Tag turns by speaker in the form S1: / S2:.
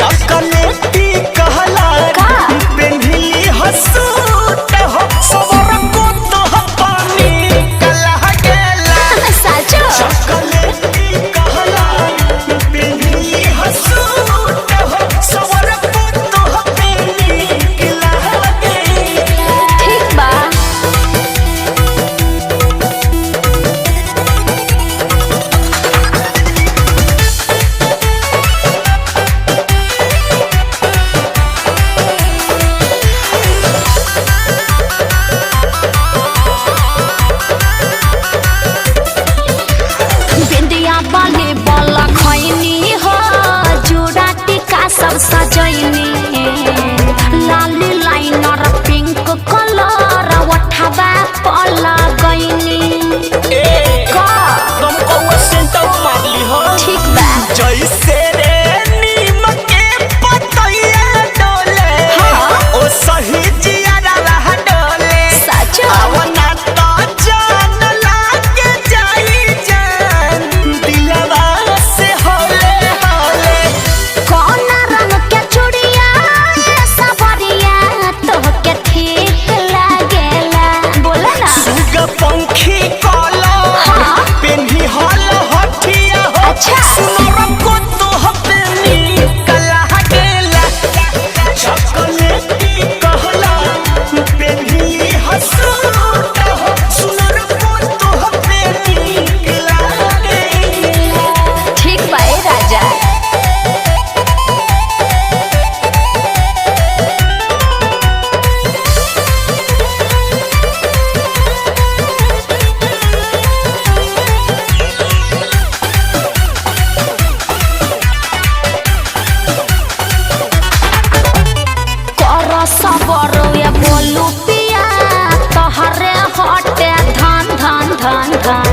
S1: चॉकलेटी कहला पेन्हिली हसूट हो सवर को तो पानी कला गेला
S2: साचो
S1: चॉकलेटी कहला पेन्हिली हसूट हो सवर को तो पानी कला गेला।
S2: ठीक बा बाली बाला खैनी हो चूड़ा टीका सब सजैनी लाली लाइनर पिंक कलर उठावा पला गईनी
S1: तुमको वो सेंटर मारली हो
S2: ठीक बा
S1: जैसे रे नीम के पतैया डोले ओ सही जिया रहा डोले
S2: सचो
S1: आवना तो जान लागे जाई जान दिलवा से होले होले
S2: कौन रंग के चूड़िया सबरिया तोहके ठीक लागेला बोला ना
S1: सुगा पंखी काला पेन्ही हल हठिया हो
S2: अच्छा।
S1: सुनर को तो हपेनी कला गेला चॉकलेटी कहला पेन्ही हसूट हो सुनर को तो हपेनी कला गेला।
S2: ठीक बा ए राजा कर सबर ये बोलू पिया तोहरे हटे धन धन धन धन